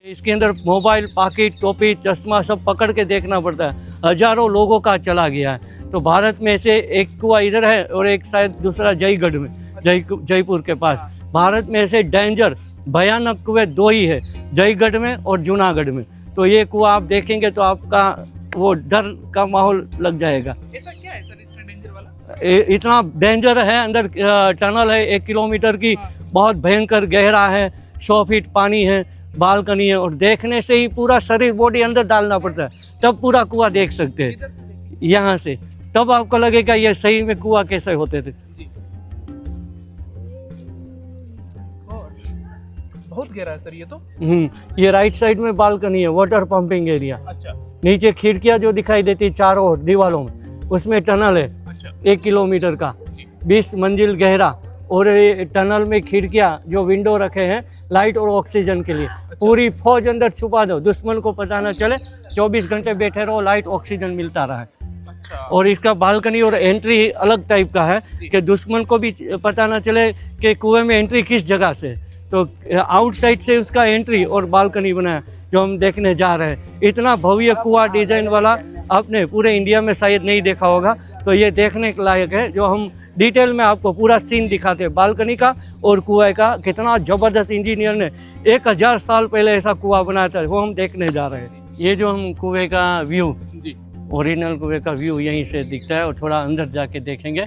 इसके अंदर mobile, packet, टोपी, चश्मा सब पकड़ के देखना पड़ता है। हजारों लोगों का चला गया है। तो भारत में से एक कुआं इधर है और एक शायद दूसरा जयगढ़ में, जयपुर के पास। भारत में से डेंजर भयानक कुएं दो ही है, जयगढ़ में और जूनागढ़ में। तो ये कुआं आप देखेंगे तो आपका वो डर का माहौल लग जाएगा। ऐसा क्या है सर इतना डेंजर वाला? इतना डेंजर है, अंदर टनल है 1 किलोमीटर की, बहुत भयंकर गहरा है, 100 फीट पानी है, बालकनी है और देखने से ही पूरा शरीर बॉडी अंदर डालना पड़ता है, तब पूरा कुआं देख सकते हैं यहाँ से। तब आपको लगेगा ये सही में कुआं कैसे होते थे। बहुत गहरा है सर ये तो। ये राइट साइड में बालकनी है, वाटर पंपिंग एरिया। अच्छा। नीचे खिड़कियां जो दिखाई देती है चारों ओर दीवारों में, उसमें टनल है। अच्छा। 1 किलोमीटर का, 20 मंजिल गहरा। और ये टनल में खिड़कियां जो विंडो रखे हैं लाइट और ऑक्सीजन के लिए। पूरी फौज अंदर छुपा दो, दुश्मन को पता न चले, 24 घंटे बैठे रहो, लाइट ऑक्सीजन मिलता रहा है। अच्छा। और इसका बालकनी और एंट्री अलग टाइप का है कि दुश्मन को भी पता न चले कि कुएं में एंट्री किस जगह से। तो आउटसाइड से उसका एंट्री और बालकनी बनाया जो हम देखने जा रहे हैं। इतना भव्य कुआं डिजाइन वाला आपने पूरे इंडिया में शायद नहीं देखा होगा। तो ये देखने के लायक है, जो हम डिटेल में आपको पूरा सीन दिखाते हैं बालकनी का और कुएं का। कितना ज़बरदस्त इंजीनियर ने 1000 साल पहले ऐसा कुआं बनाया था, वो हम देखने जा रहे हैं। ये जो हम कुएं का व्यू, ओरिजिनल कुएं का व्यू यहीं से दिखता है। और थोड़ा अंदर जाके देखेंगे,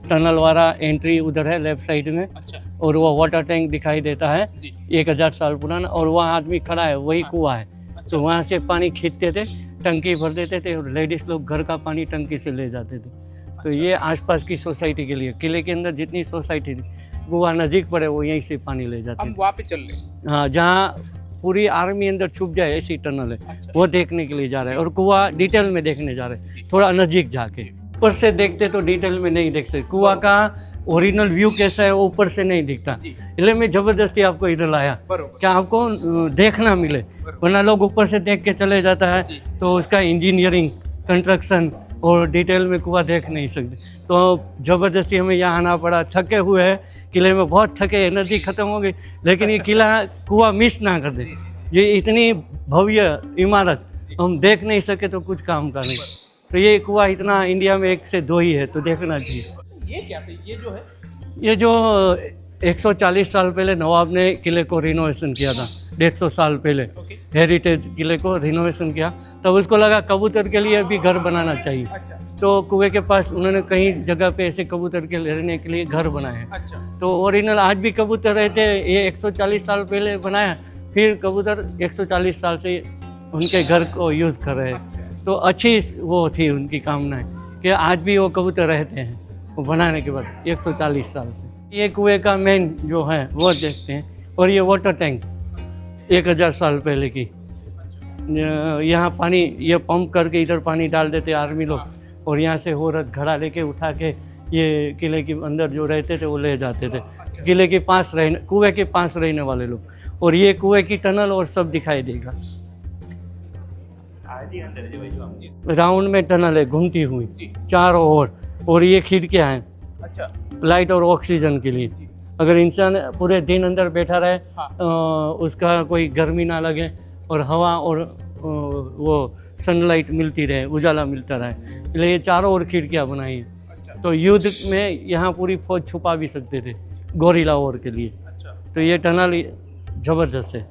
टनल वाला एंट्री उधर है लेफ्ट साइड में। अच्छा। और वो वाटर टैंक दिखाई देता है 1000 साल पुराना। और वहाँ आदमी खड़ा है, वही कुआं है। अच्छा। तो वहाँ से पानी खींचते थे, टंकी भर देते थे और लेडीज़ लोग घर का पानी टंकी से ले जाते थे। तो ये आसपास की सोसाइटी के लिए, किले के अंदर जितनी सोसाइटी थी कुआं नज़दीक पड़े वो यहीं से पानी ले जाते हम थे। वहाँ पे चल रहे। हाँ, जहाँ पूरी आर्मी अंदर छुप जाए ऐसी टनल है। अच्छा। वो देखने के लिए जा रहे हैं और कुआं डिटेल में देखने जा रहे हैं, थोड़ा नज़दीक जाके। ऊपर से देखते तो डिटेल में नहीं देख सकते, कुआं का ओरिजिनल व्यू कैसा है वो ऊपर से नहीं दिखता। इसलिए मैं ज़बरदस्ती आपको इधर लाया, क्या आपको देखना मिले। वरना लोग ऊपर से देख के चले जाता है तो उसका इंजीनियरिंग, कंस्ट्रक्शन और डिटेल में कुआं देख नहीं सकते। तो ज़बरदस्ती हमें यहाँ आना पड़ा। थके हुए हैं, किले में बहुत थके, एनर्जी ख़त्म हो गई, लेकिन ये किला कुआं मिस ना कर दे। ये इतनी भव्य इमारत हम देख नहीं सके तो कुछ काम का नहीं। तो ये कुआं इतना इंडिया में 1 से 2 ही है, तो देखना चाहिए। ये क्या है? ये जो है, ये जो 140 साल पहले नवाब ने किले को रिनोवेशन किया था, 150 साल पहले हेरिटेज किले को रिनोवेशन किया। तब उसको लगा कबूतर के लिए भी घर बनाना चाहिए। अच्छा। तो कुएं के पास उन्होंने कई जगह पे ऐसे कबूतर के रहने के लिए घर बनाए। अच्छा। तो ओरिजिनल आज भी कबूतर रहते हैं। ये 140 साल पहले बनाया, फिर कबूतर 140 साल से उनके घर को यूज़ कर रहे हैं। तो अच्छी वो थी उनकी कामनाएं कि आज भी वो कबूतर रहते हैं, वो बनाने के बाद 140 साल से। ये कुएं का मेन जो है वो देखते हैं। और ये वाटर टैंक 1000 साल पहले की, यहाँ पानी ये पंप करके इधर पानी डाल देते आर्मी लोग, और यहाँ से औरत घड़ा लेके उठा के ये किले के अंदर जो रहते थे वो ले जाते थे, किले के पास रहने, कुएं के पास रहने वाले लोग। और ये कुएं की टनल और सब दिखाई देगा। राउंड में टनल है घूमती हुई चारों ओर, और ये खिड़कियाँ हैं। अच्छा। लाइट और ऑक्सीजन के लिए। अगर इंसान पूरे दिन अंदर बैठा रहे, उसका कोई गर्मी ना लगे और हवा और वो सनलाइट मिलती रहे, उजाला मिलता रहे, इसलिए ये चारों ओर खिड़कियाँ बनाई हैं। अच्छा। तो युद्ध में यहाँ पूरी फौज छुपा भी सकते थे गोरिल्ला वॉर के लिए। अच्छा। तो ये टनल ज़बरदस्त है।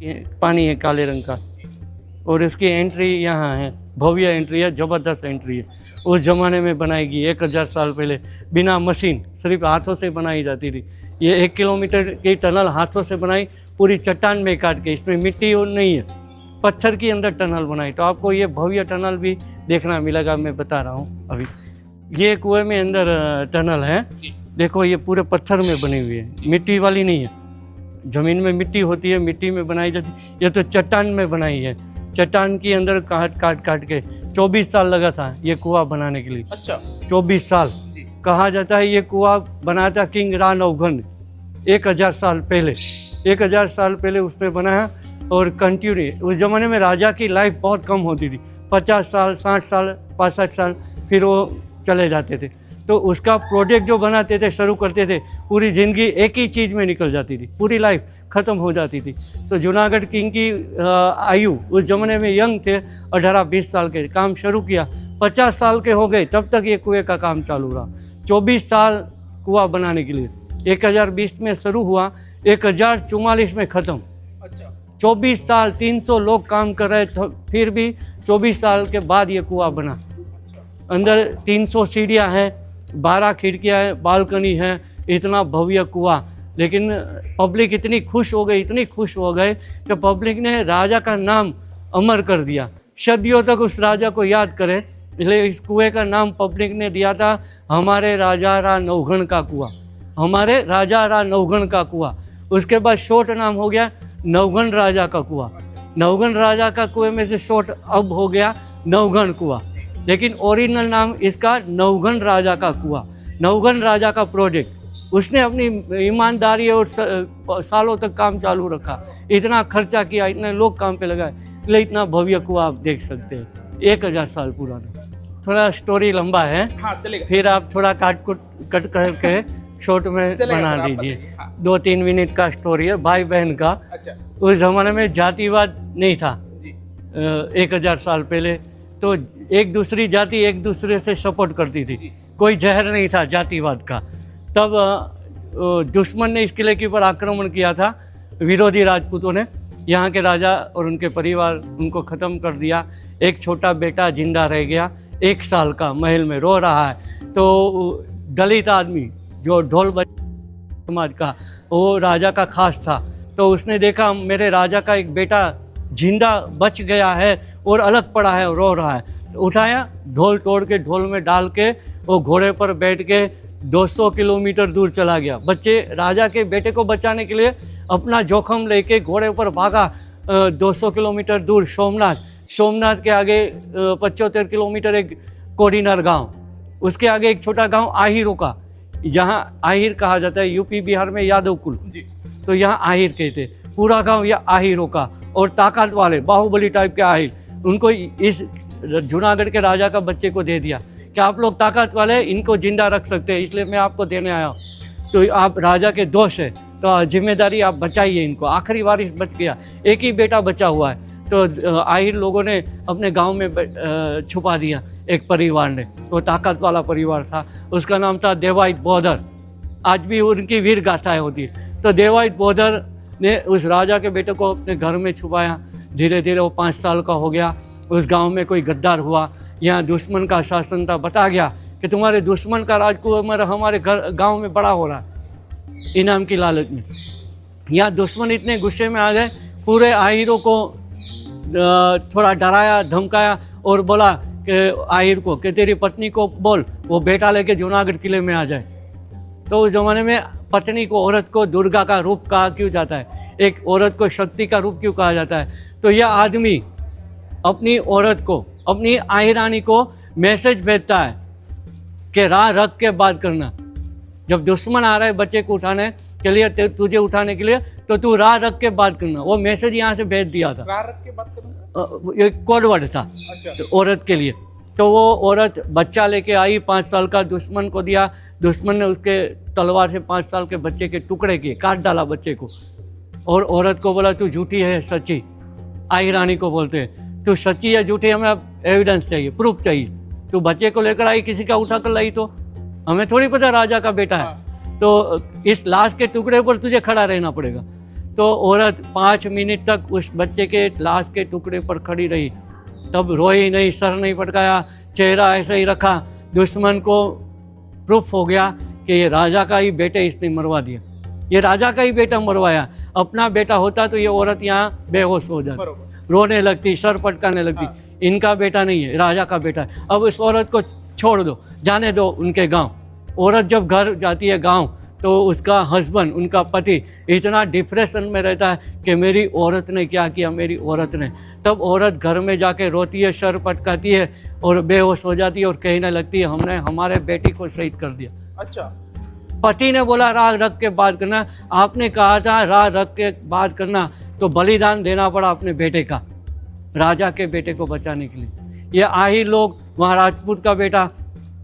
ये पानी है काले रंग का और इसकी एंट्री यहाँ है, भव्य एंट्री है, ज़बरदस्त एंट्री है। उस ज़माने में बनाई गई 1000 साल पहले, बिना मशीन, सिर्फ हाथों से बनाई जाती थी। ये 1 किलोमीटर की टनल हाथों से बनाई, पूरी चट्टान में काट के, इसमें मिट्टी और नहीं है, पत्थर के अंदर टनल बनाई। तो आपको ये भव्य टनल भी देखना मिलेगा, मैं बता रहा हूँ अभी। ये कुएं में अंदर टनल है, देखो ये पूरे पत्थर में बनी हुई है, मिट्टी वाली नहीं है। ज़मीन में मिट्टी होती है, मिट्टी में बनाई जाती है, ये तो चट्टान में बनाई है। चट्टान के अंदर काट के 24 साल लगा था ये कुआं बनाने के लिए। अच्छा। 24 साल। कहा जाता है ये कुआं बनाया था किंग रानौघन ने 1000 साल पहले। 1000 साल पहले उसने बनाया और कंटिन्यू। उस ज़माने में राजा की लाइफ बहुत कम होती थी, 50 साल, 60 साल, 65 साल, फिर वो चले जाते थे। तो उसका प्रोजेक्ट जो बनाते थे, शुरू करते थे, पूरी ज़िंदगी एक ही चीज़ में निकल जाती थी, पूरी लाइफ ख़त्म हो जाती थी। तो जूनागढ़ किंग की आयु उस ज़माने में यंग थे, 18-20 साल के, काम शुरू किया, 50 साल के हो गए तब तक ये कुएँ का काम चालू रहा। 24 साल कुआँ बनाने के लिए, 1020 में शुरू हुआ, 1044 में ख़त्म। अच्छा 24 साल 300 लोग काम कर रहे थे, फिर भी 24 साल के बाद ये कुआँ बना। अंदर 300 सीढ़ियाँ हैं, 12 खिड़कियाँ हैं, बालकनी है, इतना भव्य कुआँ। लेकिन पब्लिक इतनी खुश हो गई, इतनी खुश हो गए कि पब्लिक ने राजा का नाम अमर कर दिया, सदियों तक उस राजा को याद करें। इसलिए इस कुएँ का नाम पब्लिक ने दिया था हमारे राजा रा नौगढ़ का कुआँ, हमारे राजा रा नौगढ़ का कुआँ। उसके बाद शॉर्ट नाम हो गया नौगढ़ राजा का कुआँ। नौगढ़ राजा का कुएँ में से शॉर्ट अब हो गया नौगढ़ कुआँ, लेकिन ओरिजिनल नाम इसका नौगढ़ राजा का कुआँ, नौगढ़ राजा का प्रोजेक्ट। उसने अपनी ईमानदारी और सालों तक काम चालू रखा, इतना खर्चा किया, इतने लोग काम पे लगाए, इसलिए इतना भव्य कुआँ आप देख सकते हैं, 1000 साल पुराना। थोड़ा स्टोरी लंबा है, हाँ चलेगा। फिर आप थोड़ा कट करके शॉर्ट में चलेगा बना सर, आप दीजिए। बताइए, हाँ। 2-3 मिनट का स्टोरी है, भाई बहन का। अच्छा उस ज़माने में जातिवाद नहीं था, जी 1000 साल पहले, तो एक दूसरी जाति एक दूसरे से सपोर्ट करती थी, जी। कोई जहर नहीं था जातिवाद का। तब दुश्मन ने इस किले के ऊपर आक्रमण किया था, विरोधी राजपूतों ने, यहाँ के राजा और उनके परिवार उनको ख़त्म कर दिया। एक छोटा बेटा जिंदा रह गया, 1 साल का, महल में रो रहा है। तो दलित आदमी जो ढोल समाज का, वो राजा का खास था, तो उसने देखा मेरे राजा का एक बेटा जिंदा बच गया है और अलग पड़ा है और रो रहा है, तो उठाया, ढोल तोड़ के ढोल में डाल के वो घोड़े पर बैठ के 200 किलोमीटर दूर चला गया। बच्चे राजा के बेटे को बचाने के लिए अपना जोखम लेके घोड़े पर भागा 200 किलोमीटर दूर सोमनाथ के आगे 75 किलोमीटर एक कोडीनार गांव, उसके आगे एक छोटा गांव आहिरों का, जहां आहिर कहा जाता है, यूपी बिहार में यादव कुल, जी तो यहाँ आहिर कहते, पूरा गांव यह आहिरों का। और ताकत वाले बाहुबली टाइप के आहिर, उनको इस जूनागढ़ के राजा का बच्चे को दे दिया कि आप लोग ताकत वाले, इनको जिंदा रख सकते हैं, इसलिए मैं आपको देने आया हूँ। तो आप राजा के दोस्त है, तो जिम्मेदारी आप बचाइए इनको। आखिरी वारिस बच गया, एक ही बेटा बचा हुआ है, तो आहिर लोगों ने अपने गांव में छुपा दिया। एक परिवार ने, वो ताकत वाला परिवार था, उसका नाम था देवायत बौद्धर। आज भी उनकी वीर गाथाएँ होती है। तो देवायत बौद्धर ने उस राजा के बेटे को अपने घर में छुपाया। धीरे धीरे वो 5 साल का हो गया। उस गांव में कोई गद्दार हुआ, यहाँ दुश्मन का शासन था, बता गया कि तुम्हारे दुश्मन का राजकुमार हमारे गांव में बड़ा हो रहा है, इनाम की लालच में। यहाँ दुश्मन इतने गुस्से में आ गए, पूरे आहिरों को थोड़ा डराया धमकाया और बोला कि आहिर को कि तेरी पत्नी को बोल वो बेटा लेके जूनागढ़ किले में आ जाए। तो उस ज़माने में पत्नी को, औरत को दुर्गा का रूप कहा क्यों जाता है, एक औरत को शक्ति का रूप क्यों कहा जाता है? तो यह आदमी अपनी औरत को, अपनी आहिरानी को मैसेज भेजता है कि राह रख के बात करना। जब दुश्मन आ रहा है बच्चे को उठाने के लिए, तुझे उठाने के लिए, तो तू राह रख के बात करना। वो मैसेज यहाँ से भेज दिया था, राह रख के बात करूँगा। ये कोड वर्ड था अच्छा औरत के लिए। तो वो औरत बच्चा लेके आई, 5 साल का, दुश्मन को दिया। दुश्मन ने उसके तलवार से 5 साल के बच्चे के टुकड़े किए, काट डाला बच्चे को। और औरत को बोला तू झूठी है सच्ची। आहिरानी को बोलते हैं तू सच्ची या झूठी, हमें अब एविडेंस चाहिए, प्रूफ चाहिए। तू बच्चे को लेकर आई, किसी का उठा कर लाई, तो हमें थोड़ी पता राजा का बेटा है। तो इस लाश के टुकड़े पर तुझे खड़ा रहना पड़ेगा। तो औरत 5 मिनट तक उस बच्चे के लाश के टुकड़े पर खड़ी रही, तब रोई नहीं, सर नहीं पटकाया, चेहरा ऐसे ही रखा। दुश्मन को प्रूफ हो गया कि ये राजा का ही बेटा इसने मरवा दिया, ये राजा का ही बेटा मरवाया। अपना बेटा होता तो ये औरत यहाँ बेहोश हो जाती, रोने लगती, सर पटकाने लगती। इनका बेटा नहीं है, राजा का बेटा है। अब इस औरत को छोड़ दो, जाने दो उनके गांव। औरत जब घर जाती है गांव, तो उसका हस्बैंड, उनका पति इतना डिप्रेशन में रहता है कि मेरी औरत ने क्या किया, मेरी औरत ने। तब औरत घर में जाके रोती है, सर पटकाती है और बेहोश हो जाती है और कहने लगती है हमने हमारे बेटी को शहीद कर दिया। अच्छा पति ने बोला राह रख के बात करना, आपने कहा था राह रख के बात करना, तो बलिदान देना पड़ा अपने बेटे का, राजा के बेटे को बचाने के लिए। ये आहिर लोग, वहाँ राजपूत का बेटा,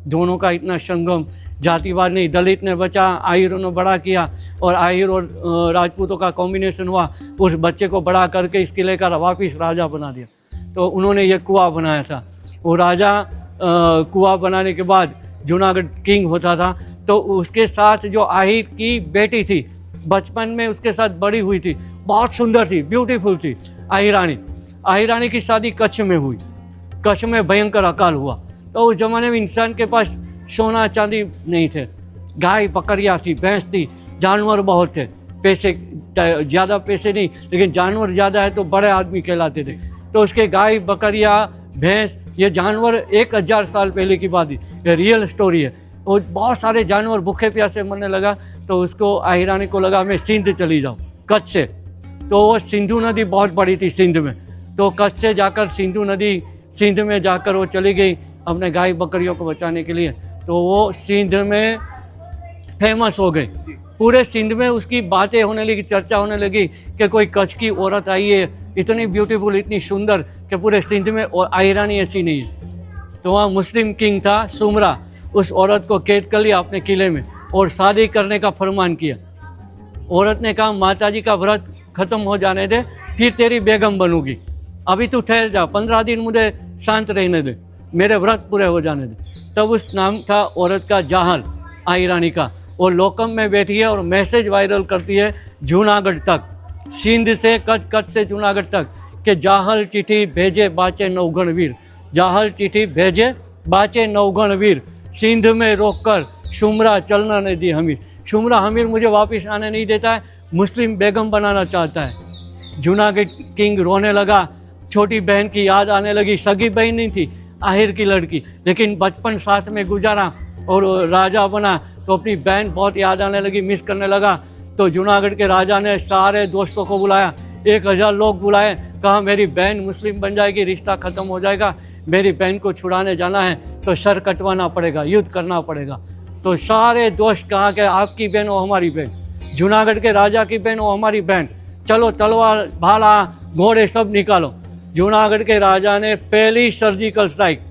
दोनों का इतना संगम, जातिवाद नहीं, दलित ने बचा, आहिरों ने बड़ा किया, और आहिर और राजपूतों का कॉम्बिनेशन हुआ, उस बच्चे को बड़ा करके इस किले का वापिस राजा बना दिया। तो उन्होंने ये कुआं बनाया था। वो राजा कुआं बनाने के बाद जूनागढ़ किंग होता था, तो उसके साथ जो आहिर की बेटी थी, बचपन में उसके साथ बड़ी हुई थी, बहुत सुंदर थी, ब्यूटीफुल थी, आहिरानी की शादी कच्छ में हुई। कच्छ में भयंकर अकाल हुआ। तो उस ज़माने में इंसान के पास सोना चांदी नहीं थे, गाय बकरियाँ थी, भैंस थी, जानवर बहुत थे, पैसे ज़्यादा पैसे नहीं, लेकिन जानवर ज़्यादा है तो बड़े आदमी कहलाते थे। तो उसके गाय बकरियाँ भैंस, ये जानवर 1000 साल पहले की बात है, ये रियल स्टोरी है। और बहुत सारे जानवर भूखे प्यासे मरने लगा, तो उसको आहिरानी को लगा मैं सिंध चली जाऊँ कच्छ से। तो वो सिंधु नदी बहुत बड़ी थी सिंध में, तो कच्छ से जाकर सिंध में जाकर वो चली गई अपने गाय बकरियों को बचाने के लिए। तो वो सिंध में फेमस हो गई, पूरे सिंध में उसकी बातें होने लगी, चर्चा होने लगी कि कोई कच्छ की औरत आई है, इतनी ब्यूटीफुल, इतनी सुंदर कि पूरे सिंध में और आहिरानी ऐसी नहीं है। तो वहाँ मुस्लिम किंग था सुमरा, उस औरत को कैद कर लिया अपने किले में और शादी करने का फरमान किया। औरत ने कहा माताजी का व्रत खत्म हो जाने दे, फिर तेरी बेगम बनूंगी, अभी तू ठहर जा, 15 दिन मुझे शांत रहने दे, मेरे व्रत पूरे हो जाने दे। तब उस नाम था औरत का जाहल, आहिरानी का। वो लोकम में बैठी है और मैसेज वायरल करती है जूनागढ़ तक, सिंध से कच्छ से जूनागढ़ तक, कि जाहल चिट्ठी भेजे बाचे नवगण वीर, जाहल चिट्ठी भेजे बाचे नवगण वीर, सिंध में रोककर शुमरा चलना नहीं दी हमीर। शुमरा हमीर मुझे वापस आने नहीं देता है, मुस्लिम बेगम बनाना चाहता है। जूनागढ़ किंग रोने लगा, छोटी बहन की याद आने लगी, सगी बहन नहीं थी, आहिर की लड़की, लेकिन बचपन साथ में गुजारा और राजा बना, तो अपनी बहन बहुत याद आने लगी, मिस करने लगा। तो जूनागढ़ के राजा ने सारे दोस्तों को बुलाया, 1000 लोग बुलाए, कहा मेरी बहन मुस्लिम बन जाएगी, रिश्ता ख़त्म हो जाएगा, मेरी बहन को छुड़ाने जाना है तो सर कटवाना पड़ेगा, युद्ध करना पड़ेगा। तो सारे दोस्त कहा कि आपकी बहन वो हमारी बहन, जूनागढ़ के राजा की बहन वो हमारी बहन, चलो तलवार भाला घोड़े सब निकालो। जूनागढ़ के राजा ने पहली सर्जिकल स्ट्राइक,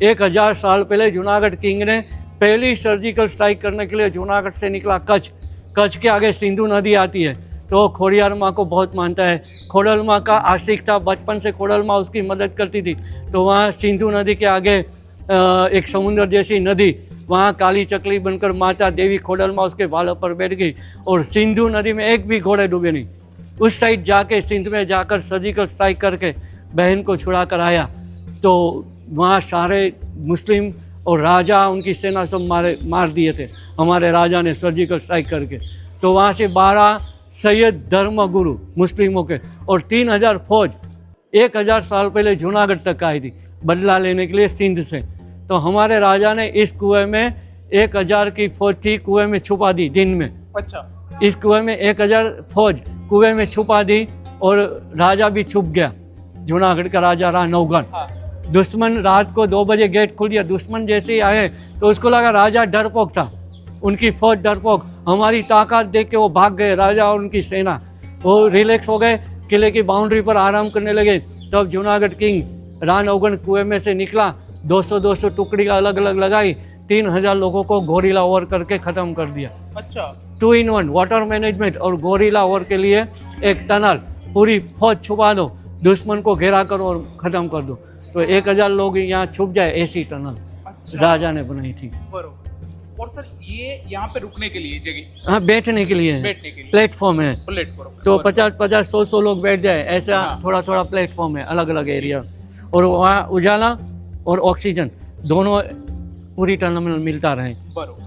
1000 साल पहले जूनागढ़ किंग ने पहली सर्जिकल स्ट्राइक करने के लिए जूनागढ़ से निकला कच्छ। कच्छ के आगे सिंधु नदी आती है, तो खोडियार माँ को बहुत मानता है, खोडल माँ का आशिक था, बचपन से खोडल माँ उसकी मदद करती थी। तो वहाँ सिंधु नदी के आगे एक समुद्र जैसी नदी, वहाँ काली चकली बनकर माता देवी खोडल माँ उसके बालों पर बैठ गई, और सिंधु नदी में एक भी घोड़े डूबे नहीं। उस साइड जाके सिंध में जाकर सर्जिकल स्ट्राइक करके बहन को छुड़ा कर आया। तो वहाँ सारे मुस्लिम और राजा उनकी सेना सब मार दिए थे हमारे राजा ने सर्जिकल स्ट्राइक करके। तो वहाँ से 12 सैयद धर्म गुरु मुस्लिमों के और 3000 फौज 1000 साल पहले जूनागढ़ तक आई थी बदला लेने के लिए सिंध से। तो हमारे राजा ने इस कुएं में 1000 की फौज थी, कुएं में छुपा दी दिन में। अच्छा, इस कुएं में 1000 फौज कुएं में छुपा दी, और राजा भी छुप गया, जूनागढ़ का राजा रहा नवगण। हाँ। दुश्मन रात को 2 बजे गेट खुल दिया, दुश्मन जैसे ही आए तो उसको लगा राजा डरपोक था, उनकी फौज डरपोक, हमारी ताकत देख के वो भाग गए, राजा और उनकी सेना। वो रिलैक्स हो गए, किले की बाउंड्री पर आराम करने लगे। तब जूनागढ़ किंग रान अवगण कुएं में से निकला, 200 टुकड़ी अलग अलग लगाई, 3000 लोगों को गोरिल्ला वॉर करके ख़त्म कर दिया। अच्छा, 2 in 1 वाटर मैनेजमेंट और गोरिल्ला वॉर के लिए एक टनल, पूरी फौज छुपा दो, दुश्मन को घेरा करो और ख़त्म कर दो, तो 1000 लोग यहाँ छुप जाए, ऐसी टनल अच्छा, राजा ने बनाई थी। बरोबर। और सर ये यहाँ पे रुकने के लिए जगह, हाँ, बैठने के लिए प्लेटफॉर्म है, प्लेटफॉर्म, तो 50-50 100 लोग बैठ जाए, ऐसा हाँ। थोड़ा थोड़ा प्लेटफॉर्म है, अलग अलग एरिया। और वहाँ उजाला और ऑक्सीजन दोनों पूरी टनल में मिलता रहे। बरोबर।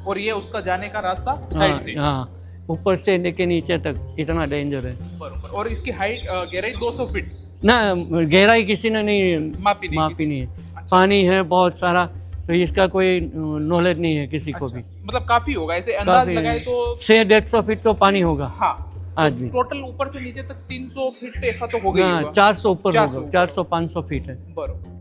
और ये उसका जाने का रास्ता साइड से, हाँ, ऊपर से लेके नीचे तक इतना डेंजर है। बरोबर। और इसकी हाइट गहराई 200 फीट ना, गहराई किसी ने नहीं मापी नहीं है। पानी है बहुत सारा, तो इसका कोई नॉलेज नहीं है किसी को भी। मतलब काफी होगा, ऐसे अंदाज लगाए तो 100-150 फीट तो पानी होगा। हाँ, आज भी टोटल ऊपर से नीचे तक 300 फीट ऐसा तो हो गई होगा। 400 ऊपर होगा, 400 400-500 फीट है। बरोबर।